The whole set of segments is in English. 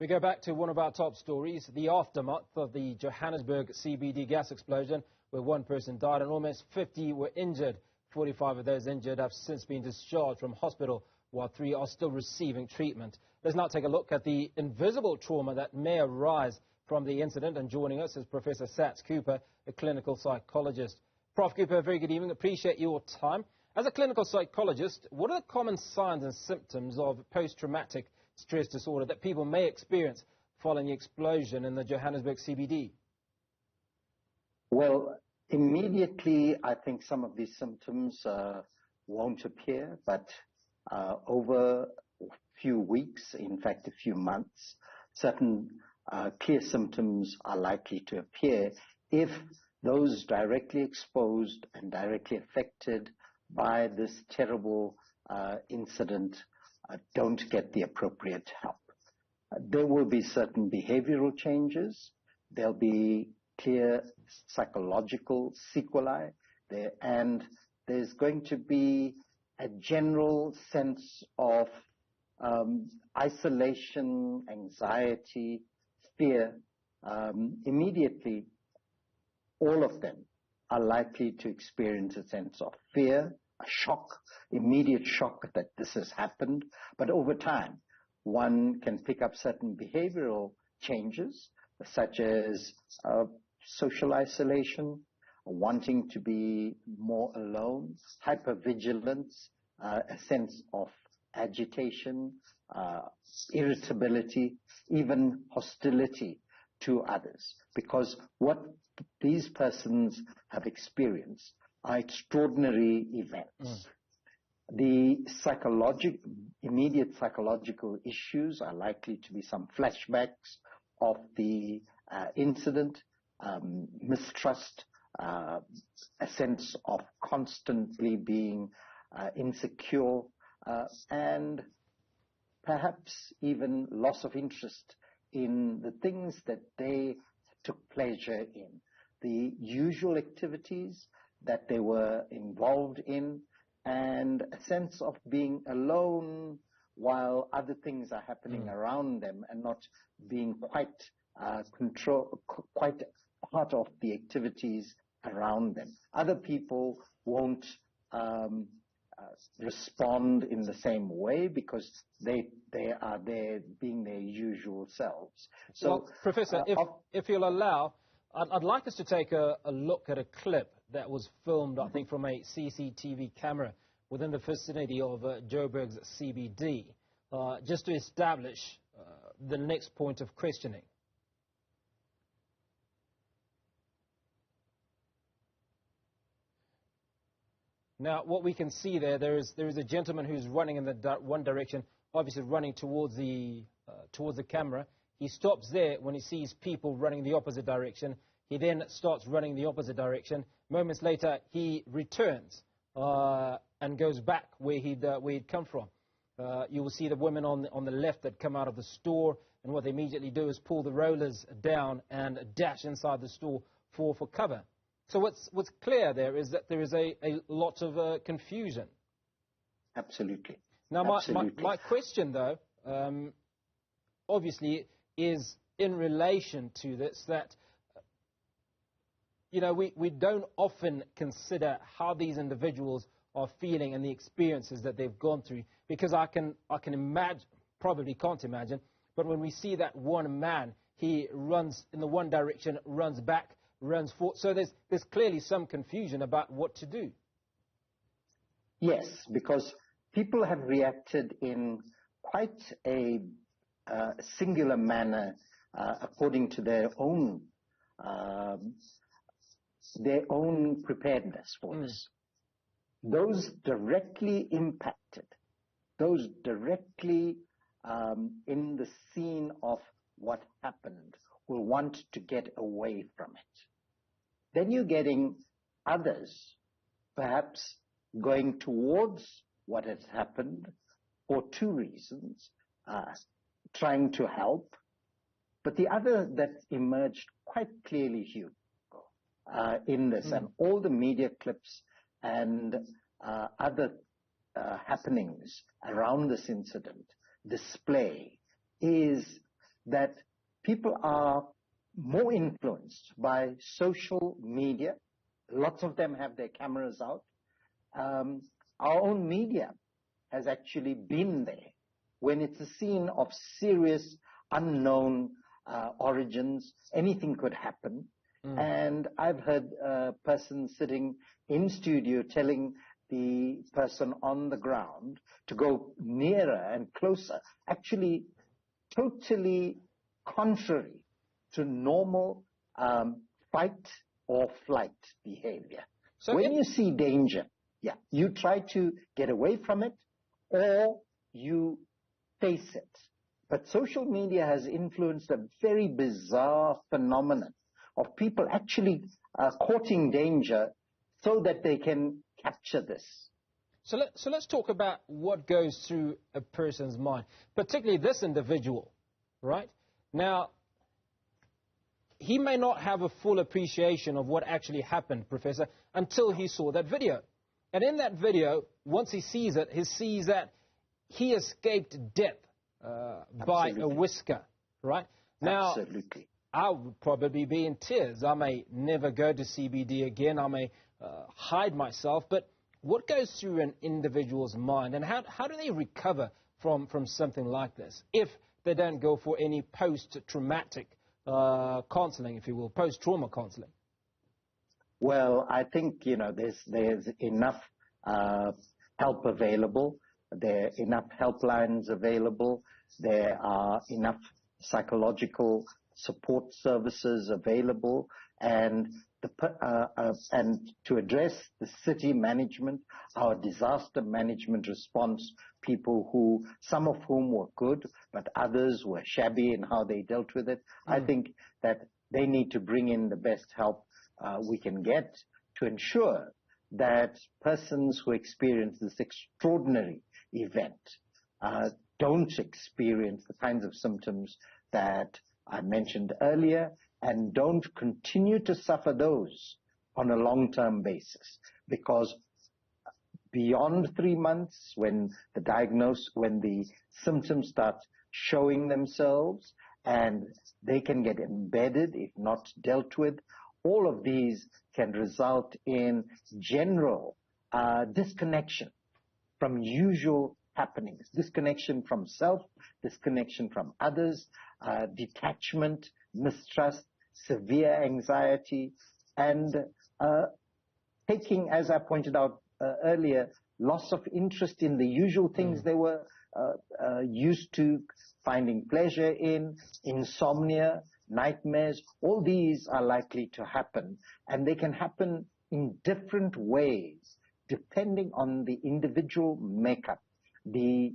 We go back to one of our top stories, the aftermath of the Johannesburg CBD gas explosion, where one person died and almost 50 were injured. 45 of those injured have since been discharged from hospital, while 3 are still receiving treatment. Let's now take a look at the invisible trauma that may arise from the incident. And joining us is Professor Saths Cooper, a clinical psychologist. Prof. Cooper, very good evening. Appreciate your time. As a clinical psychologist, what are the common signs and symptoms of post-traumatic stress disorder that people may experience following the explosion in the Johannesburg CBD? Well, immediately, I think some of these symptoms won't appear, but over a few weeks, in fact, a few months, certain clear symptoms are likely to appear if those directly exposed and directly affected by this terrible incident don't get the appropriate help. There will be certain behavioral changes. There'll be clear psychological sequelae there, and there's going to be a general sense of isolation, anxiety, fear. Immediately, all of them are likely to experience a sense of fear, a shock, immediate shock that this has happened. But over time, one can pick up certain behavioral changes, such as social isolation, wanting to be more alone, hypervigilance, a sense of agitation, irritability, even hostility to others. Because what these persons have experienced are extraordinary events. The immediate psychological issues are likely to be some flashbacks of the incident, mistrust, a sense of constantly being insecure, and perhaps even loss of interest in the things that they took pleasure in, the usual activities that they were involved in, and a sense of being alone while other things are happening around them and not being quite part of the activities around them. Other people won't respond in the same way because they are there being their usual selves. So, well, Professor, if you'll allow, I'd like us to take a look at a clip that was filmed, I think, from a CCTV camera within the vicinity of Joburg's CBD, just to establish the next point of questioning. Now, what we can see there is a gentleman who's running in the one direction, obviously running towards the camera. He stops there when he sees people running the opposite direction. He then starts running the opposite direction. Moments later, he returns and goes back where he'd come from. You will see the women on the left that come out of the store, and what they immediately do is pull the rollers down and dash inside the store for cover. So what's clear there is that there is a lot of confusion. Absolutely. Now, my question, though, obviously, is in relation to this, that, you know, we don't often consider how these individuals are feeling and the experiences that they've gone through, because I can imagine, probably can't imagine, but when we see that one man, he runs in the one direction, runs back, runs forward. So there's clearly some confusion about what to do. Yes, because people have reacted in quite a singular manner according to their own preparedness for this. Those directly impacted, those directly in the scene of what happened, will want to get away from it. Then you're getting others, perhaps going towards what has happened for two reasons, trying to help. But the other that emerged quite clearly, Hugh, in this, and all the media clips and other happenings around this incident display, is that people are more influenced by social media. Lots of them have their cameras out. Our own media has actually been there when it's a scene of serious, unknown origins. Anything could happen. And I've heard a person sitting in studio telling the person on the ground to go nearer and closer, actually totally contrary to normal fight or flight behavior. So when you see danger, you try to get away from it or you face it. But social media has influenced a very bizarre phenomenon of people actually courting danger so that they can capture this. So let's talk about what goes through a person's mind, particularly this individual, right? Now, he may not have a full appreciation of what actually happened, Professor, until he saw that video. And in that video, once he sees it, he sees that he escaped death by a whisker, right? Now, Absolutely. I would probably be in tears. I may never go to CBD again. I may hide myself. But what goes through an individual's mind, and how do they recover from something like this if they don't go for any post-traumatic counseling, if you will, post-trauma counseling? Well, I think, there's enough help available. There are enough helplines available. There are enough psychological support services available. And to address the city management, our disaster management response people who, some of whom were good, but others were shabby in how they dealt with it. I think that they need to bring in the best help we can get to ensure that persons who experience this extraordinary event don't experience the kinds of symptoms that I mentioned earlier and don't continue to suffer those on a long-term basis. Because beyond 3 months, when the symptoms start showing themselves and they can get embedded if not dealt with, all of these can result in general disconnection from usual happenings, disconnection from self, disconnection from others, detachment, mistrust, severe anxiety, and taking, as I pointed out earlier, loss of interest in the usual things they were used to finding pleasure in, insomnia, nightmares. All these are likely to happen, and they can happen in different ways depending on the individual makeup, the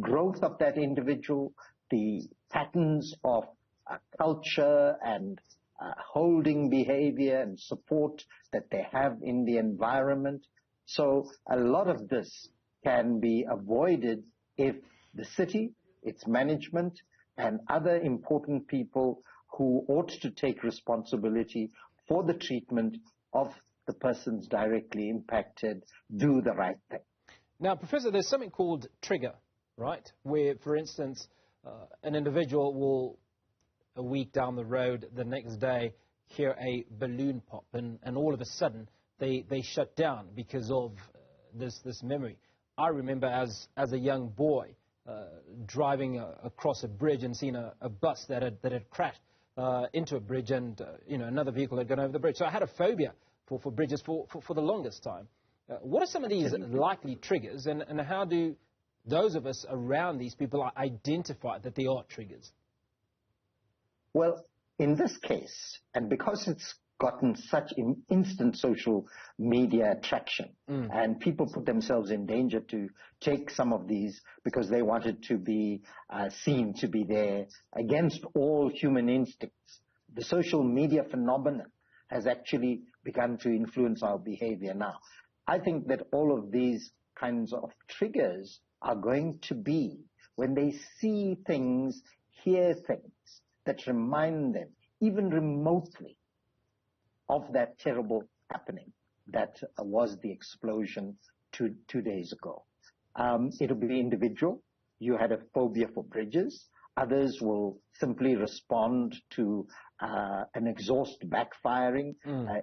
growth of that individual, the patterns of culture and holding behavior and support that they have in the environment. So a lot of this can be avoided if the city, its management, and other important people who ought to take responsibility for the treatment of the persons directly impacted do the right thing. Now, Professor, there's something called trigger, right? Where, for instance, an individual will, a week down the road, the next day, hear a balloon pop, and all of a sudden they shut down because of this memory. I remember as a young boy driving across a bridge and seeing a bus that had crashed into a bridge, and another vehicle had gone over the bridge. So I had a phobia for bridges for the longest time. What are some of these likely triggers, and how do those of us around these people identify that they are triggers? Well, in this case, and because it's gotten such instant social media attraction, and people put themselves in danger to take some of these because they wanted to be seen to be there against all human instincts, the social media phenomenon has actually begun to influence our behavior now. I think that all of these kinds of triggers are going to be when they see things, hear things that remind them, even remotely, of that terrible happening that was the explosion two days ago. It'll be individual. You had a phobia for bridges. Others will simply respond to an exhaust backfiring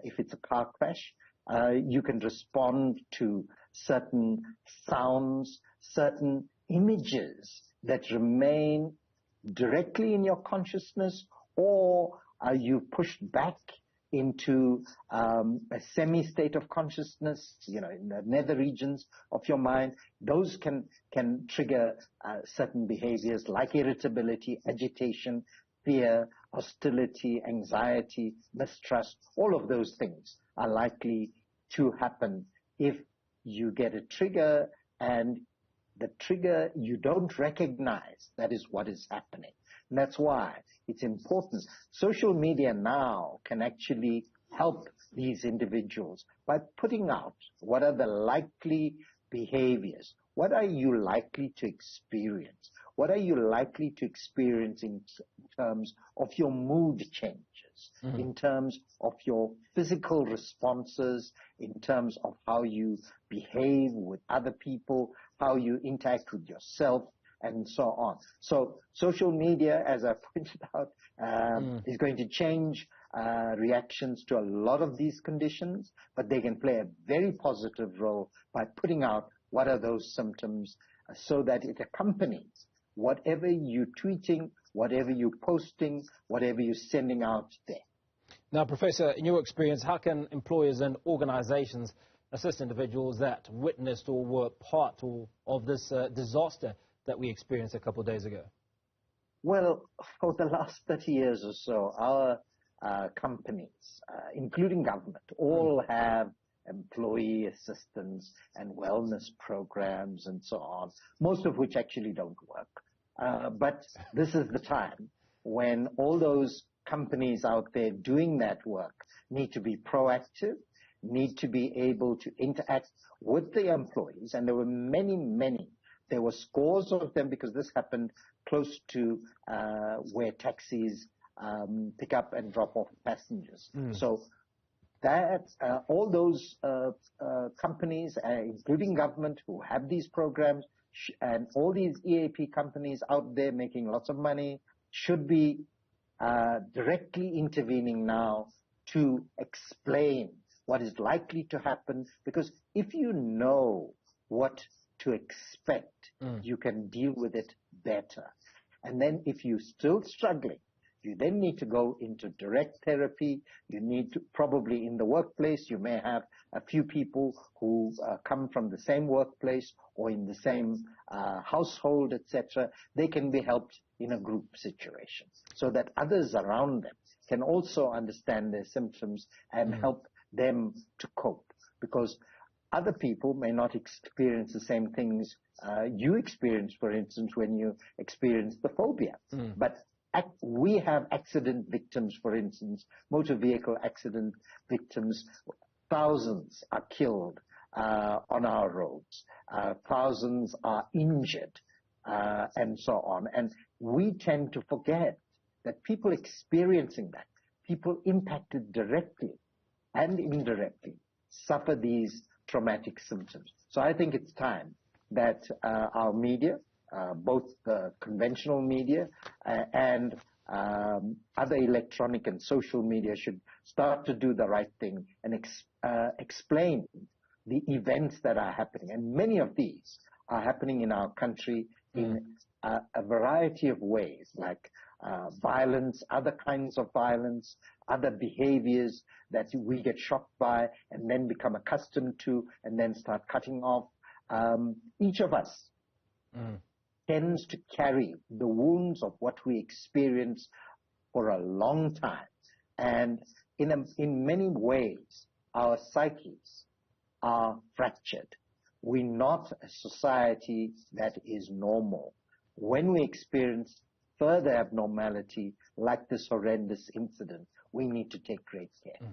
if it's a car crash. You can respond to certain sounds, certain images that remain directly in your consciousness, or are you pushed back into a semi-state of consciousness, in the nether regions of your mind. Those can trigger certain behaviors like irritability, agitation, fear, hostility, anxiety, mistrust. All of those things are likely to happen if you get a trigger, and the trigger you don't recognize that is what is happening. And that's why it's important. Social media now can actually help these individuals by putting out what are the likely behaviors. What are you likely to experience? What are you likely to experience in terms of your mood changes, in terms of your physical responses, in terms of how you behave with other people, how you interact with yourself, and so on. So social media, as I pointed out, is going to change reactions to a lot of these conditions, but they can play a very positive role by putting out what are those symptoms so that it accompanies whatever you're tweeting, whatever you're posting, whatever you're sending out there. Now, Professor, in your experience, how can employers and organizations assist individuals that witnessed or were part of this disaster that we experienced a couple of days ago? Well, for the last 30 years or so, our companies, including government, all have employee assistance and wellness programs and so on, most of which actually don't work. But this is the time when all those companies out there doing that work need to be proactive, need to be able to interact with the employees, and there were many. There were scores of them because this happened close to where taxis pick up and drop off passengers. So that all those companies, including government, who have these programs, and all these EAP companies out there making lots of money, should be directly intervening now to explain what is likely to happen, because if you know what to expect, you can deal with it better. And then if you're still struggling, you then need to go into direct therapy. You need to, probably in the workplace, you may have a few people who come from the same workplace or in the same household, etc. They can be helped in a group situation so that others around them can also understand their symptoms and help them to cope. Because other people may not experience the same things you experience, for instance, when you experience the phobia. But we have accident victims, for instance, motor vehicle accident victims. Thousands are killed on our roads. Thousands are injured, and so on. And we tend to forget that people experiencing that, people impacted directly and indirectly, suffer these traumatic symptoms. So I think it's time that our media, both the conventional media and other electronic and social media, should start to do the right thing and explain the events that are happening. And many of these are happening in our country in a variety of ways, like violence, other kinds of violence, other behaviors that we get shocked by and then become accustomed to and then start cutting off. Each of us tends to carry the wounds of what we experience for a long time. And in many ways, our psyches are fractured. We're not a society that is normal. When we experience further abnormality like this horrendous incident, we need to take great care.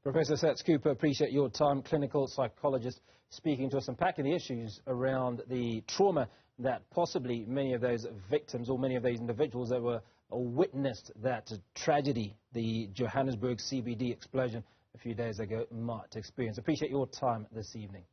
Professor Saths Cooper, appreciate your time, clinical psychologist, speaking to us, unpacking the issues around the trauma that possibly many of those victims or many of those individuals that were witnessed that tragedy, the Johannesburg CBD explosion a few days ago, might experience. Appreciate your time this evening.